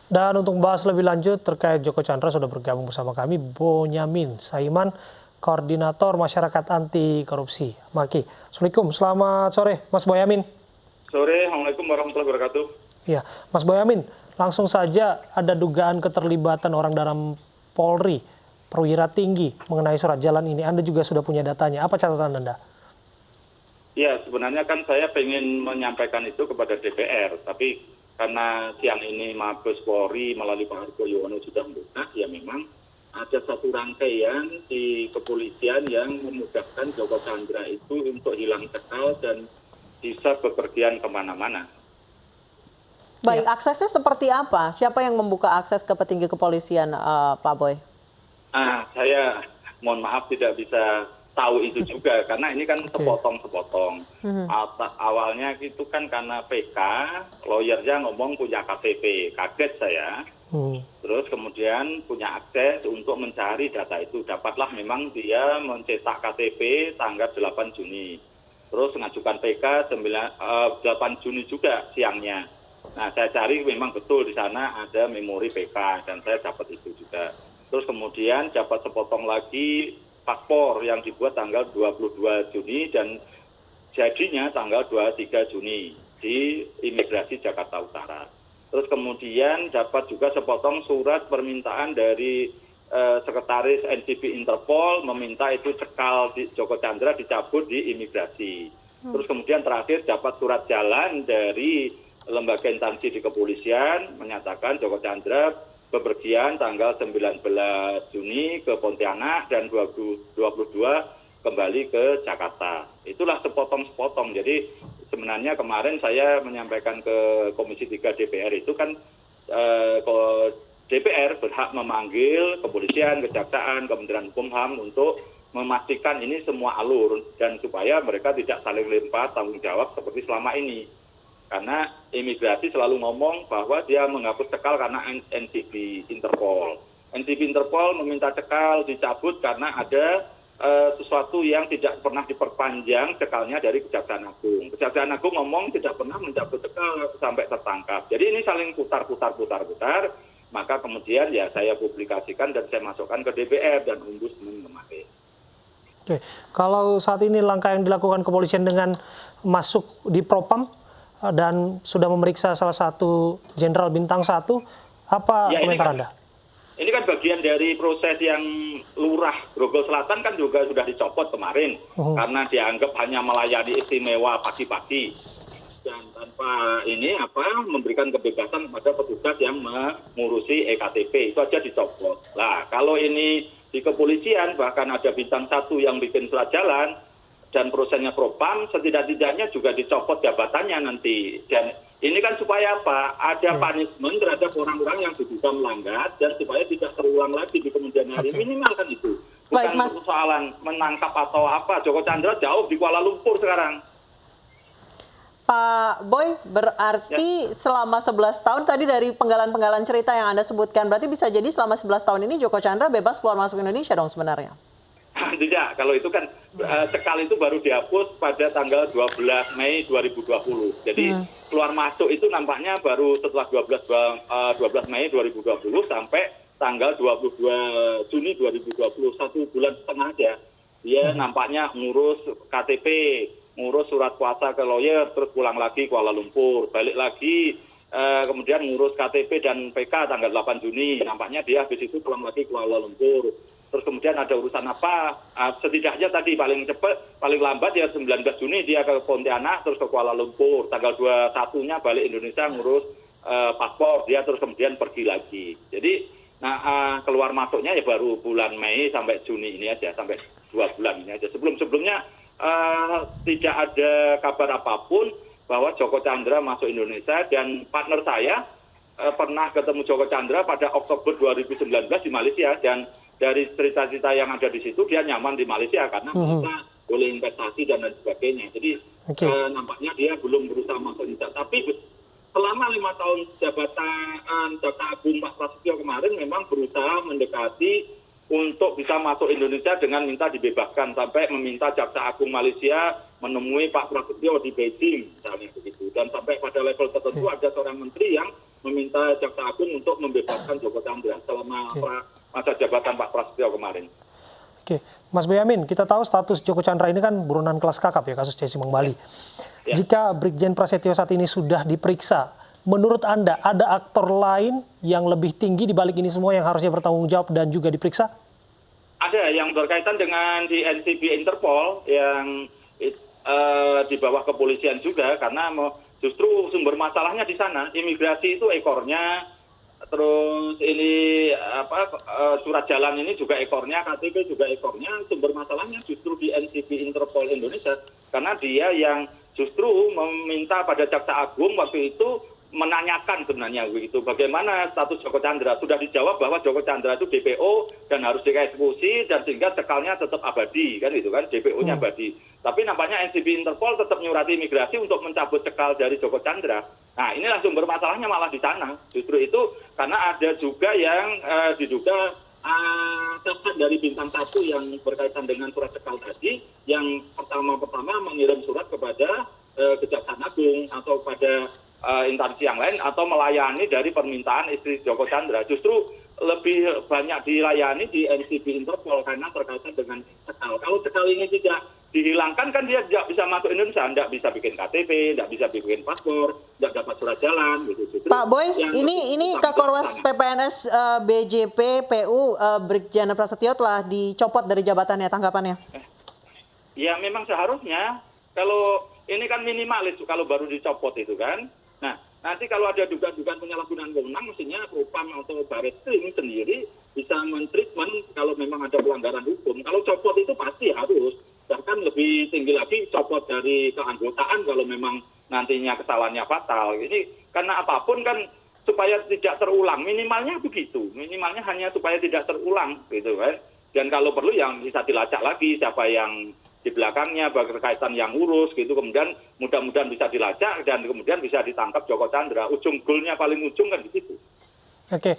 Dan untuk membahas lebih lanjut terkait Joko Chandra sudah bergabung bersama kami Bonyamin Saiman, Koordinator Masyarakat Anti Korupsi MAKI. Assalamualaikum, selamat sore Mas Bonyamin. Sore, Assalamualaikum warahmatullahi wabarakatuh. Ya, Mas Bonyamin, langsung saja ada dugaan keterlibatan orang dalam Polri, perwira tinggi mengenai surat jalan ini. Anda juga sudah punya datanya. Apa catatan Anda? Ya, sebenarnya kan saya ingin menyampaikan itu kepada DPR, tapi karena siang ini Mabes Polri melalui Pak Argo Yuwono sudah membuka, ya memang ada satu rangkaian di kepolisian yang memudahkan Joko Chandra itu untuk hilang cekal dan bisa bepergian kemana-mana. Baik, aksesnya seperti apa? Siapa yang membuka akses ke petinggi kepolisian, Pak Boy? Saya mohon maaf tidak bisa tahu itu juga, karena ini kan sepotong-sepotong. Awalnya itu kan karena PK, lawyernya ngomong punya KTP, kaget saya. Terus kemudian punya akses untuk mencari data itu. Dapatlah memang dia mencetak KTP tanggal 8 Juni. Terus mengajukan PK 8 Juni juga siangnya. Nah, saya cari memang betul di sana ada memori PK dan saya dapat itu juga. Terus kemudian dapat sepotong lagi paspor yang dibuat tanggal 22 Juni dan jadinya tanggal 23 Juni di Imigrasi Jakarta Utara. Terus kemudian dapat juga sepotong surat permintaan dari Sekretaris NCB Interpol meminta itu cekal Joko Chandra dicabut di imigrasi. Terus kemudian terakhir dapat surat jalan dari lembaga instansi di kepolisian menyatakan Joko Chandra bepergian tanggal 19 Juni ke Pontianak dan 22 kembali ke Jakarta. Itulah sepotong-sepotong. Jadi sebenarnya kemarin saya menyampaikan ke Komisi 3 DPR itu kan DPR berhak memanggil kepolisian, kejaksaan, Kementerian Hukum HAM untuk memastikan ini semua alur dan supaya mereka tidak saling lempar tanggung jawab seperti selama ini. Karena imigrasi selalu ngomong bahwa dia menghapus cekal karena NCB Interpol. NCB Interpol meminta cekal dicabut karena ada sesuatu yang tidak pernah diperpanjang cekalnya dari Kejaksaan Agung. Kejaksaan Agung ngomong tidak pernah mencabut cekal sampai tertangkap. Jadi ini saling putar-putar. Maka kemudian ya saya publikasikan dan saya masukkan ke DPR dan Ombudsman kemarin. Oke. Kalau saat ini langkah yang dilakukan kepolisian dengan masuk di Propam dan sudah memeriksa salah satu Jenderal Bintang 1, apa ya, komentar Anda? Ini kan bagian dari proses yang Lurah Grogol Selatan kan juga sudah dicopot kemarin karena dianggap hanya melayani istimewa pagi-pagi dan tanpa memberikan kebebasan kepada petugas yang mengurusi EKTP, itu aja dicopot. Nah, kalau ini di kepolisian bahkan ada Bintang 1 yang bikin surat jalan dan prosesnya Propam, setidak-tidaknya juga dicopot jabatannya nanti. Dan ini kan supaya apa? Ada punishment terhadap orang-orang yang diduga melanggar dan supaya tidak terulang lagi di kemudian hari. Minimal kan itu. Bukan persoalan menangkap atau apa. Joko Chandra jauh di Kuala Lumpur sekarang. Pak Boy, berarti selama 11 tahun tadi dari penggalan-penggalan cerita yang Anda sebutkan, berarti bisa jadi selama 11 tahun ini Joko Chandra bebas keluar masuk Indonesia dong sebenarnya? Tidak, kalau itu kan cekal itu baru dihapus pada tanggal 12 Mei 2020. Jadi keluar masuk itu nampaknya baru setelah 12 Mei 2020 sampai tanggal 22 Juni 2020, 1 bulan setengah aja. Dia nampaknya ngurus KTP, ngurus surat kuasa ke lawyer, terus pulang lagi Kuala Lumpur, balik lagi kemudian ngurus KTP dan PK tanggal 8 Juni. Nampaknya dia habis itu pulang lagi Kuala Lumpur. Terus kemudian ada urusan apa, setidaknya tadi paling cepat, paling lambat ya 19 Juni dia ke Pontianak, terus ke Kuala Lumpur. Tanggal 21-nya balik Indonesia ngurus paspor, dia terus kemudian pergi lagi. Jadi keluar masuknya ya baru bulan Mei sampai Juni ini aja, sampai 2 bulan ini aja. Sebelum-sebelumnya tidak ada kabar apapun bahwa Joko Chandra masuk Indonesia, dan partner saya pernah ketemu Joko Chandra pada Oktober 2019 di Malaysia, dan dari cerita-cerita yang ada di situ dia nyaman di Malaysia karena bisa boleh investasi dan lain sebagainya. Jadi nampaknya dia belum berusaha masuk Indonesia. Tapi selama 5 tahun jabatan Jaksa Agung Pak Prasetyo kemarin memang berusaha mendekati untuk bisa masuk Indonesia dengan minta dibebaskan, sampai meminta Jaksa Agung Malaysia menemui Pak Prasetyo di Beijing misalnya begitu. Dan sampai pada level tertentu ada seorang menteri yang meminta Jaksa Agung untuk membebaskan Joko Chandra selama masa jabatan Pak Prasetyo kemarin. Oke, Mas Boyamin, kita tahu status Joko Chandra ini kan buronan kelas kakap ya, kasus Cesi Bank Bali. Ya. Jika Brigjen Prasetyo saat ini sudah diperiksa, menurut Anda ada aktor lain yang lebih tinggi di balik ini semua yang harusnya bertanggung jawab dan juga diperiksa? Ada yang berkaitan dengan di NCB Interpol yang di bawah kepolisian juga, karena justru sumber masalahnya di sana. Imigrasi itu ekornya, terus ini surat jalan ini juga ekornya, KTP juga ekornya. Sumber masalahnya justru di NCB Interpol Indonesia, karena dia yang justru meminta pada Jaksa Agung waktu itu menanyakan sebenarnya begitu bagaimana status Joko Chandra. Sudah dijawab bahwa Joko Chandra itu DPO dan harus dieksekusi dan sehingga cekalnya tetap abadi kan gitu kan, DPO-nya abadi. Tapi nampaknya NCB Interpol tetap nyurati imigrasi untuk mencabut cekal dari Joko Chandra. Nah, inilah sumber masalahnya malah di sana. Justru itu karena ada juga yang diduga cacat dari bintang 1 yang berkaitan dengan surat cekal tadi, yang pertama-tama mengirim surat kepada Kejaksaan Agung atau pada instansi yang lain atau melayani dari permintaan istri Joko Chandra. Justru lebih banyak dilayani di NCB Interpol karena berkaitan dengan cekal. Kalau cekal ini tidak dihilangkan kan dia tidak bisa masuk Indonesia, tidak bisa bikin KTP, tidak bisa bikin paspor, tidak dapat surat jalan gitu. Justru Pak Boy, ini Kakorwas PPNS BJP PU Brigjen Prasetyo telah dicopot dari jabatannya, tanggapannya? Ya memang seharusnya, kalau ini kan minimalis kalau baru dicopot itu kan. Nah, nanti kalau ada dugaan-dugaan penyalahgunaan wewenang, mestinya Propam atau Barreskrim sendiri bisa mentreatment kalau memang ada pelanggaran hukum. Kalau copot itu pasti harus, bahkan lebih tinggi lagi copot dari keanggotaan kalau memang nantinya kesalahannya fatal. Ini karena apapun kan supaya tidak terulang, minimalnya begitu. Minimalnya hanya supaya tidak terulang gitu kan. Dan kalau perlu yang bisa dilacak lagi siapa yang di belakangnya berkaitan yang urus gitu, kemudian mudah-mudahan bisa dilacak dan kemudian bisa ditangkap Joko Chandra. Ujung goalnya paling ujung kan di situ. Oke,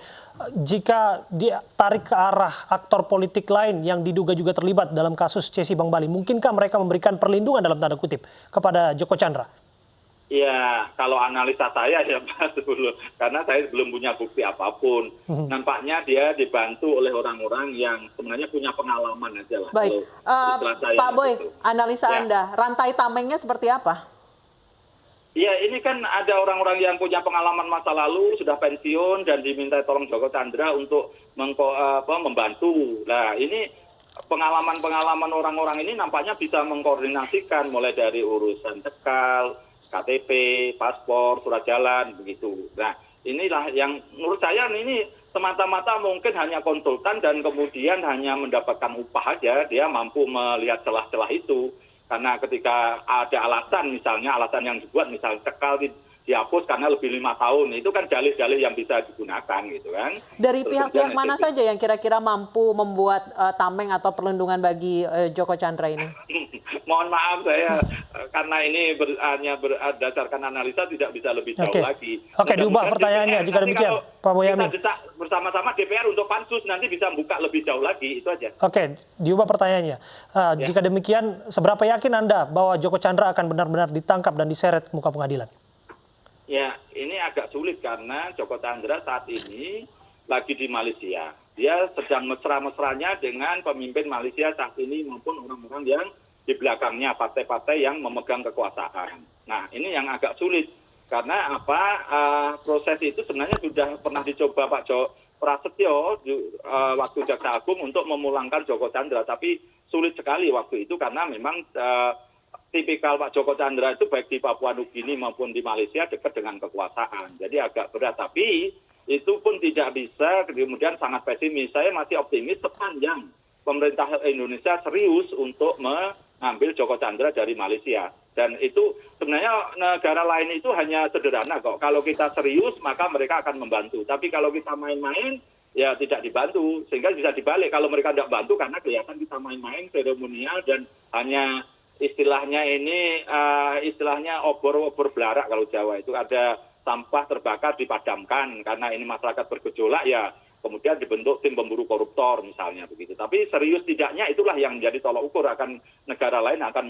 jika ditarik ke arah aktor politik lain yang diduga juga terlibat dalam kasus Cesi Bank Bali, mungkinkah mereka memberikan perlindungan dalam tanda kutip kepada Joko Chandra? Ya, kalau analisa saya ya Pak, karena saya belum punya bukti apapun. Nampaknya dia dibantu oleh orang-orang yang sebenarnya punya pengalaman aja lah. Baik, Pak Boy, gitu. Analisa ya. Anda, rantai tamengnya seperti apa? Ya, ini kan ada orang-orang yang punya pengalaman masa lalu, sudah pensiun dan diminta tolong Joko Chandra untuk membantu. Nah, ini pengalaman-pengalaman orang-orang ini nampaknya bisa mengkoordinasikan mulai dari urusan cekal, KTP, paspor, surat jalan, begitu. Nah, inilah yang menurut saya ini semata-mata mungkin hanya konsultan dan kemudian hanya mendapatkan upah aja, dia mampu melihat celah-celah itu. Karena ketika ada alasan, misalnya alasan yang dibuat, misalnya cekal dihapus karena lebih 5 tahun, itu kan dalih-dalih yang bisa digunakan gitu kan. Dari pihak-pihak mana saja yang kira-kira mampu membuat tameng atau perlindungan bagi Joko Chandra ini? Mohon maaf saya karena ini hanya berdasarkan analisa tidak bisa lebih jauh lagi. Oke, diubah pertanyaannya jika demikian, Pak Boyamin. Kita bersama-sama DPR untuk pansus nanti bisa buka lebih jauh lagi, itu aja. Oke, diubah pertanyaannya. Jika demikian, seberapa yakin Anda bahwa Joko Chandra akan benar-benar ditangkap dan diseret ke muka pengadilan? Ya, ini agak sulit karena Joko Chandra saat ini lagi di Malaysia. Dia sedang mesra-mesranya dengan pemimpin Malaysia saat ini maupun orang-orang yang di belakangnya, partai-partai yang memegang kekuasaan. Nah, ini yang agak sulit. Karena proses itu sebenarnya sudah pernah dicoba Pak Prasetyo waktu Jaksa Agung untuk memulangkan Joko Chandra. Tapi sulit sekali waktu itu karena memang tipikal Pak Joko Chandra itu baik di Papua Nugini maupun di Malaysia dekat dengan kekuasaan. Jadi agak berat. Tapi itu pun tidak bisa, kemudian sangat pesimis. Saya masih optimis sepanjang pemerintah Indonesia serius untuk mengambil Joko Chandra dari Malaysia. Dan itu sebenarnya negara lain itu hanya sederhana kok. Kalau kita serius maka mereka akan membantu. Tapi kalau kita main-main ya tidak dibantu. Sehingga bisa dibalik kalau mereka tidak bantu karena kelihatan kita main-main seremonial dan hanya istilahnya ini istilahnya obor-obor belarak kalau Jawa itu ada sampah terbakar dipadamkan karena ini masyarakat bergejolak ya kemudian dibentuk tim pemburu koruptor misalnya begitu. Tapi serius tidaknya itulah yang menjadi tolak ukur akan negara lain akan